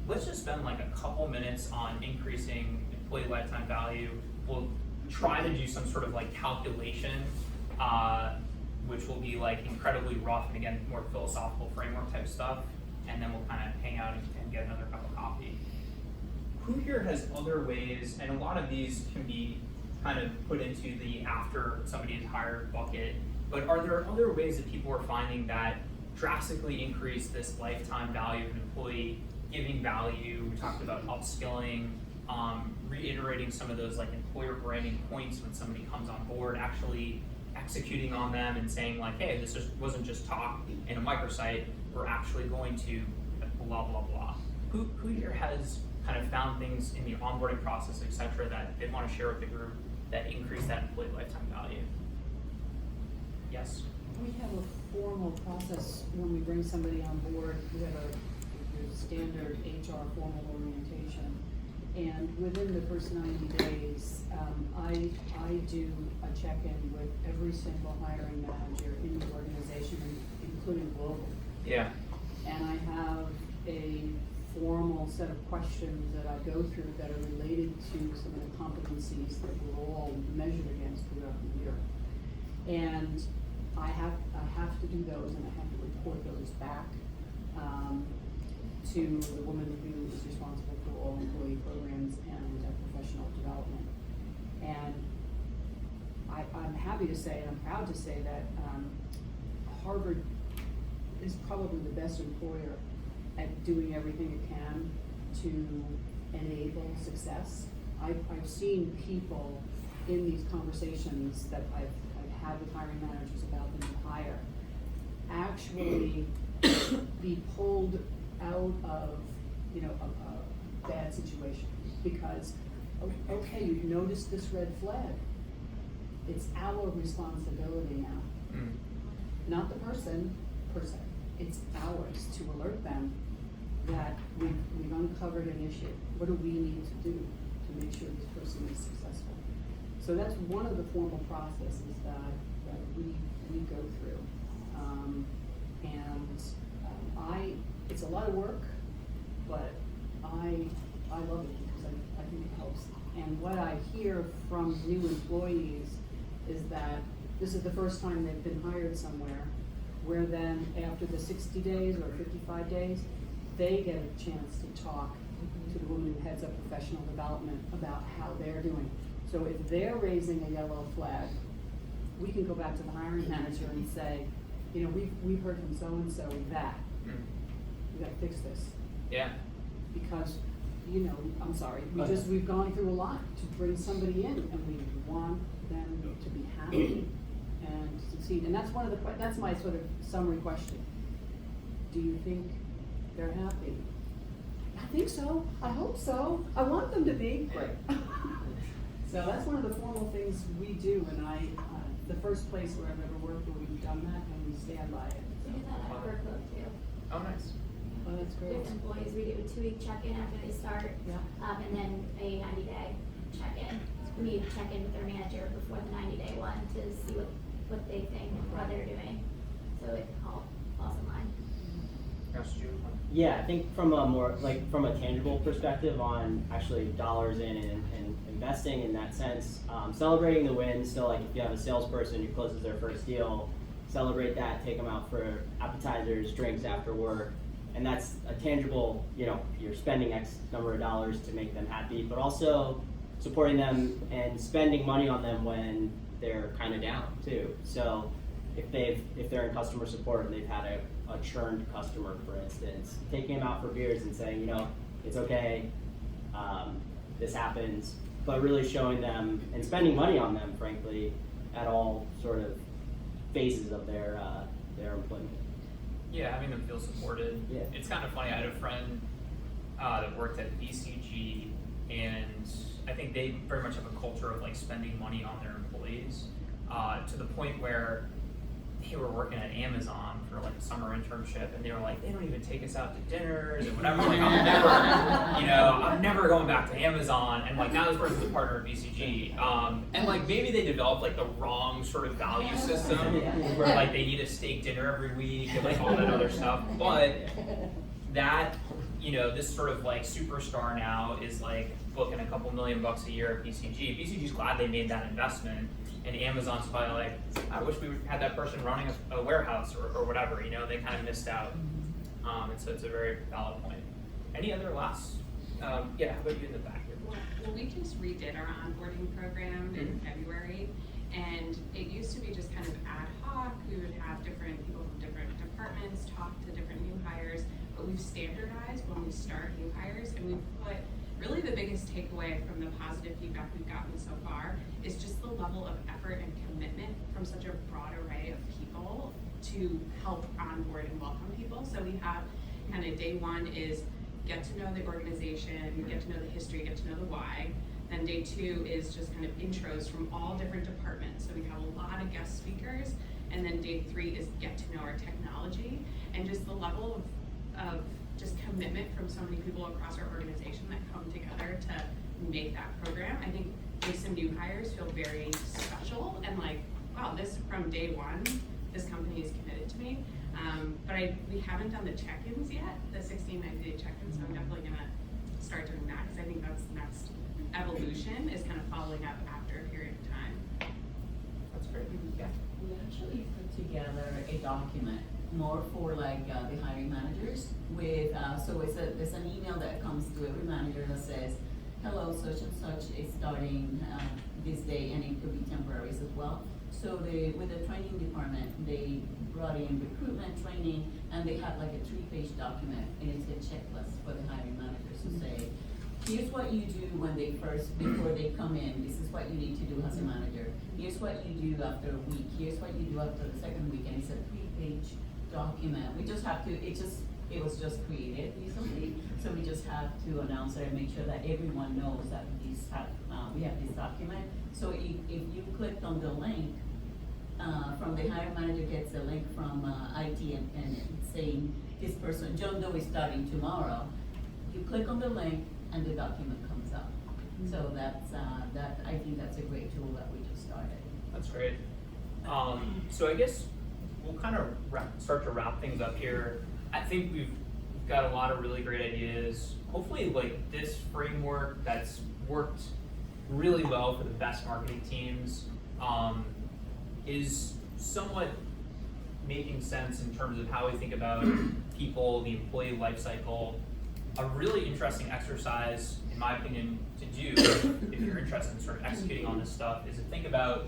Let's just spend like a couple minutes on increasing employee lifetime value. We'll try to do some sort of like calculation, which will be like incredibly rough and again, more philosophical framework type stuff. And then we'll kind of hang out and get another cup of coffee. Who here has other ways, and a lot of these can be kind of put into the after somebody is hired bucket, but are there other ways that people are finding that drastically increase this lifetime value of an employee, giving value? We talked about upskilling, reiterating some of those like employer branding points when somebody comes on board, actually executing on them and saying like, hey, this wasn't just talk in a microsite, we're actually going to blah, blah, blah. Who here has kind of found things in the onboarding process, et cetera, that they want to share with the group that increase that employee lifetime value? Yes? We have a formal process when we bring somebody on board. We have a standard HR formal orientation. And within the first 90 days, I do a check-in with every single hiring manager in the organization, including global. Yeah. And I have a formal set of questions that I go through that are related to some of the competencies that we're all measured against throughout the year. And I have to do those, and I have to report those back to the woman who is responsible for all employee programs and professional development. And I'm happy to say, and I'm proud to say that Harvard is probably the best employer at doing everything it can to enable success. I've seen people in these conversations that I've had with hiring managers about the new hire actually be pulled out of, you know, a bad situation because, okay, you've noticed this red flag. It's our responsibility now. Not the person per se. It's ours to alert them that we've uncovered an issue. What do we need to do to make sure this person is successful? So that's one of the formal processes that we go through. It's a lot of work, but I love it because I think it helps. And what I hear from new employees is that this is the first time they've been hired somewhere, where then after the 60 days or 55 days, they get a chance to talk to the woman who heads up professional development about how they're doing. So if they're raising a yellow flag, we can go back to the hiring manager and say, you know, we've heard from so-and-so that. We gotta fix this. Yeah. Because, you know, I'm sorry, we've gone through a lot to bring somebody in, and we want them to be happy and succeed. And that's that's my sort of summary question. Do you think they're happy? I think so. I hope so. I want them to be. Right. So that's one of the formal things we do, and the first place where I've ever worked where we've done that, and we stand by it. We do that at our club too. Oh, nice. Oh, that's great. With employees, we do a 2-week check-in after they start, and then a 90-day check-in. We check in with their manager before the 90-day one to see what they think, how they're doing. So it all falls in line. Yes, Jude. Yeah, I think from a more, from a tangible perspective on actually dollars in and investing in that sense, celebrating the wins. So like if you have a salesperson who closes their first deal, celebrate that, take them out for appetizers, drinks after work. And that's a tangible, you're spending X number of dollars to make them happy, but also supporting them and spending money on them when they're kind of down too. So if they're in customer support and they've had a churned customer, for instance, taking them out for beers and saying, it's okay, this happens, but really showing them and spending money on them, frankly, at all sort of phases of their employment. Yeah, having them feel supported. Yeah. It's kind of funny. I had a friend that worked at BCG, and I think they very much have a culture of like spending money on their employees to the point where they were working at Amazon for like a summer internship, and they were like, they don't even take us out to dinners and whatever. Like, I'm never going back to Amazon. And like now this person's a partner at BCG, and like maybe they developed like the wrong sort of value system where like they need a steak dinner every week and like all that other stuff. But that, this sort of like superstar now is like booking a couple $1 million a year at BCG. BCG's glad they made that investment. And Amazon's probably like, I wish we had that person running a warehouse or whatever, they kind of missed out. And so it's a very valid point. Any other last, how about you in the back here? Well, we just redid our onboarding program in February, and it used to be just kind of ad hoc. We would have different people from different departments talk to different new hires, but we've standardized when we start new hires, and we've put really the biggest takeaway from the positive feedback we've gotten so far is just the level of effort and commitment from such a broad array of people to help onboard and welcome people. So we have kind of day one is get to know the organization, get to know the history, get to know the why. Then day two is just kind of intros from all different departments. So we have a lot of guest speakers. And then day three is get to know our technology, and just the level of just commitment from so many people across our organization that come together to make that program. I think makes some new hires feel very special and like, wow, this from day one, this company is committed to me. But we haven't done the check-ins yet, the 16, 90-day check-ins, so I'm definitely gonna start doing that because I think that's the next evolution is kind of following up after a period of time. That's great. Yeah. We actually put together a document more for like the hiring managers with, so there's an email that comes to every manager that says, hello, such and such is starting this day, and it could be temporaries as well. So with the training department, they brought in recruitment training, and they have like a 3-page document, and it's a checklist for the hiring managers to say, here's what you do when before they come in, this is what you need to do as a manager. Here's what you do after a week, here's what you do after the second week, and it's a 3-page document. We just have to, it was just created recently, so we just have to announce it and make sure that everyone knows that we have this document. So if you clicked on the link, from the hiring manager gets a link from IT and saying this person, John Doe, is starting tomorrow. You click on the link and the document comes up. So that's I think that's a great tool that we just started. That's great. So I guess we'll kind of start to wrap things up here. I think we've got a lot of really great ideas. Hopefully, like this framework that's worked really well for the best marketing teams is somewhat making sense in terms of how we think about people, the employee life cycle. A really interesting exercise, in my opinion, to do if you're interested in sort of executing on this stuff is to think about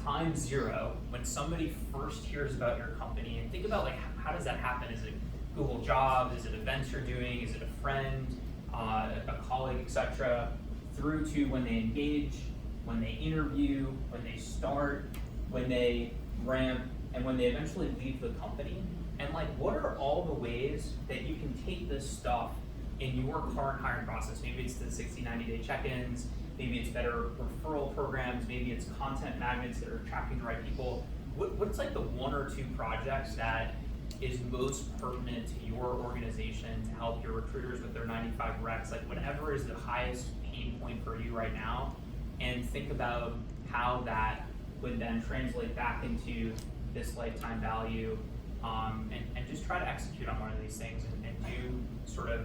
time zero when somebody first hears about your company, and think about like how does that happen? Is it Google Jobs? Is it events you're doing? Is it a friend, a colleague, etc. Through to when they engage, when they interview, when they start, when they ramp, and when they eventually leave the company. And like, what are all the ways that you can take this stuff in your current hiring process? Maybe it's the 60, 90-day check-ins, maybe it's better referral programs, maybe it's content magnets that are attracting the right people. What's like the 1 or 2 projects that is most pertinent to your organization to help your recruiters with their 95 recs? Like whatever is the highest pain point for you right now, and think about how that would then translate back into this lifetime value and just try to execute on one of these things and do sort of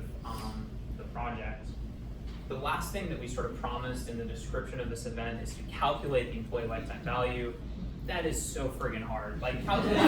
the project. The last thing that we sort of promised in the description of this event is to calculate the employee lifetime value. That is so friggin' hard. Like calculating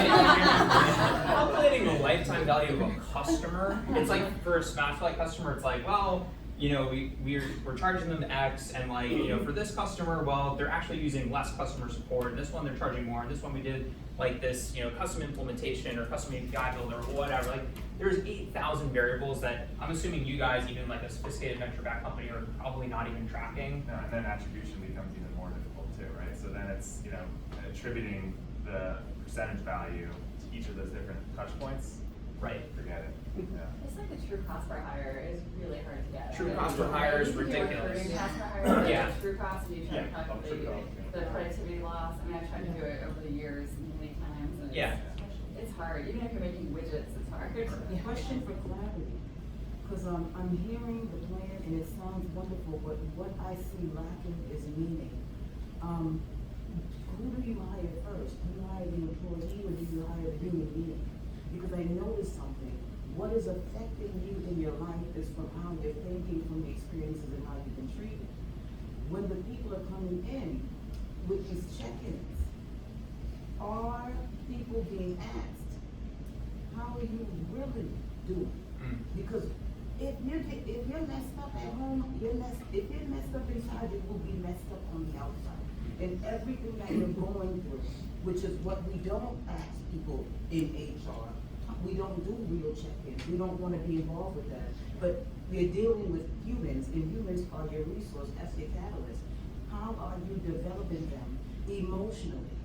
the lifetime value of a customer. It's like for a Smashlight customer, it's like, well, you know, we're charging them X, and like, you know, for this customer, well, they're actually using less customer support, and this one they're charging more, and this one we did like this, you know, custom implementation or custom API builder or whatever. Like, there's 8,000 variables that I'm assuming you guys, even like a sophisticated venture-backed company, are probably not even tracking. And then attribution becomes even more difficult too, right? So then it's, you know, attributing the percentage value to each of those different touch points. Right. Forget it. Yeah. It's like the true cost per hire is really hard to get. True cost per hire is ridiculous. Cost per hire, Yeah. True cost, and you try to calculate cost, the productivity loss. I mean, I've tried to do it over the years many times, and it's hard. Even if you're making widgets, it's hard. Question for clarity, because I'm hearing the plan and it sounds wonderful, but what I see lacking is meaning. Who do you hire first? Do you hire the employee or do you hire the human being? Because I noticed something. What is affecting you in your life is from how you're thinking, from the experiences and how you've been treated. When the people are coming in with these check-ins, are people being asked, how are you really doing? Because if you're messed up at home, if you're messed up inside, you will be messed up on the outside. And everything that you're going through, which is what we don't ask people in HR. We don't do real check-ins. We don't want to be involved with that. But we're dealing with humans, and humans are your resource as your catalyst. How are you developing them emotionally?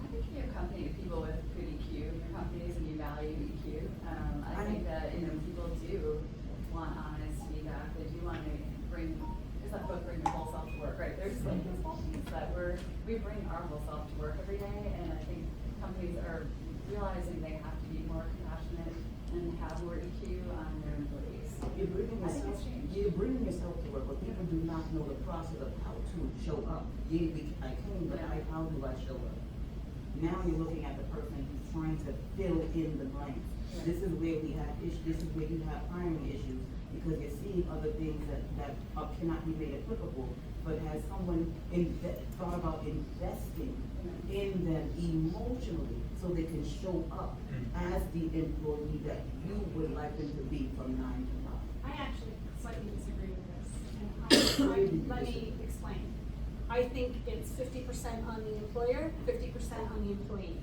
I think in your company, people with good EQ, in your companies, and you value EQ. I think that, you know, people do want honest feedback. They do want to bring, it's not about bringing your whole self to work, right? There's like this whole piece that we bring our whole self to work every day, and I think companies are realizing they have to be more compassionate and have more EQ on their employees. You're bringing yourself to work, but people do not know the process of how to show up. I came, but how do I show up? Now you're looking at the person who's trying to fill in the blanks. Right. This is where we have issues. This is where you have hiring issues, because you're seeing other things that cannot be made applicable. But has someone thought about investing in them emotionally so they can show up as the employee that you would like them to be from 9 to 5? I actually slightly disagree with this, and let me explain. I think it's 50% on the employer, 50% on the employee.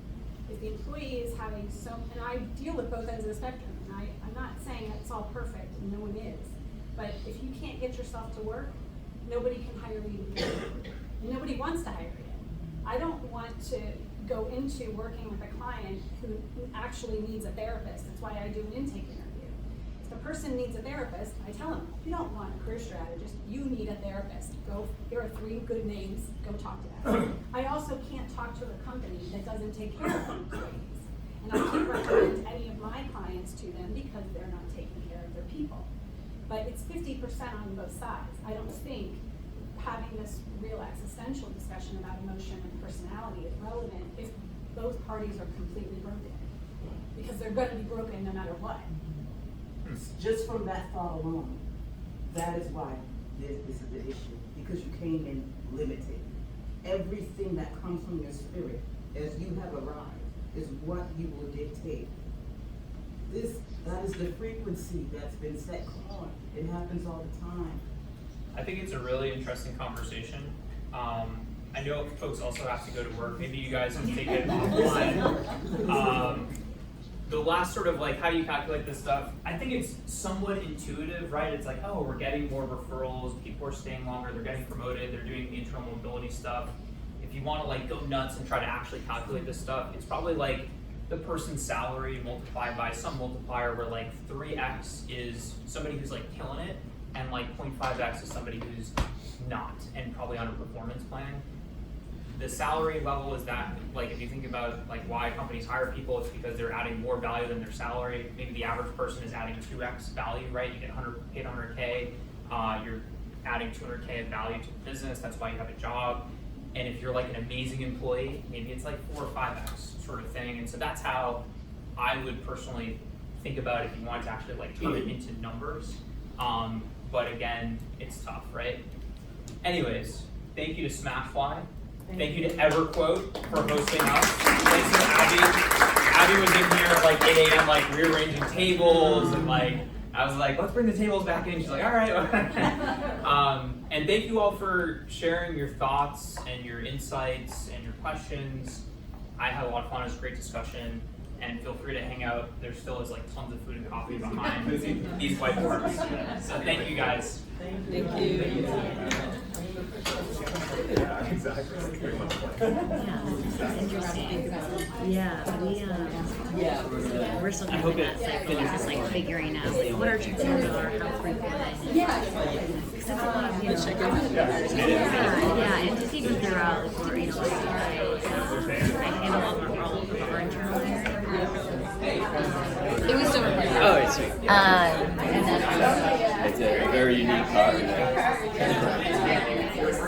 If the employee is having and I deal with both ends of the spectrum, and I'm not saying it's all perfect, and no one is, but if you can't get yourself to work, nobody can hire you to do it. And nobody wants to hire you. I don't want to go into working with a client who actually needs a therapist. That's why I do an intake interview. If the person needs a therapist, I tell them, you don't want a career strategist, you need a therapist. Here are 3 good names, go talk to them. I also can't talk to a company that doesn't take care of their employees. And I can't recommend any of my clients to them because they're not taking care of their people. But it's 50% on both sides. I don't think having this real existential discussion about emotion and personality is relevant if both parties are completely broken. Because they're going to be broken no matter what. Just from that thought alone, that is why this is the issue. Because you came in limited. Everything that comes from your spirit as you have arrived is what you will dictate. That is the frequency that's been set on. It happens all the time. I think it's a really interesting conversation. I know folks also have to go to work. Maybe you guys can take it offline. The last sort of like, how do you calculate this stuff? I think it's somewhat intuitive, right? It's like, oh, we're getting more referrals, people are staying longer, they're getting promoted, they're doing the internal mobility stuff. If you want to like go nuts and try to actually calculate this stuff, it's probably like the person's salary multiplied by some multiplier where like 3x is somebody who's like killing it, and like 0.5x is somebody who's not, and probably on a performance plan. The salary level is that, like if you think about like why companies hire people, it's because they're adding more value than their salary. Maybe the average person is adding 2x value, right? You get paid 100K, you're adding 200K of value to the business, that's why you have a job. And if you're like an amazing employee, maybe it's like 4 or 5x sort of thing. And so that's how I would personally think about if you wanted to actually like turn it into numbers. But again, it's tough, right? Anyways, thank you to Smashfly. Thank you to EverQuote for hosting us. Thanks to Abby. Abby was in here at like 8 a.m. like rearranging tables and like I was like, let's bring the tables back in. She's like, all right. And thank you all for sharing your thoughts and your insights and your questions. I had a lot of fun. It was a great discussion. And feel free to hang out. There still is like tons of food and coffee behind these whiteboards. So thank you guys. Thank you. Yeah, exactly. Yeah, this is interesting. Yeah, we're still kind of in that cycle of just like figuring out like what our check-ins are, how frequent. Yeah. Because it's a lot of, you know, yeah, and just even throughout, like, we're, you know, like, I handle all of our internal hiring. It was still recording. Oh, it's sweet. And then, it's a very unique car.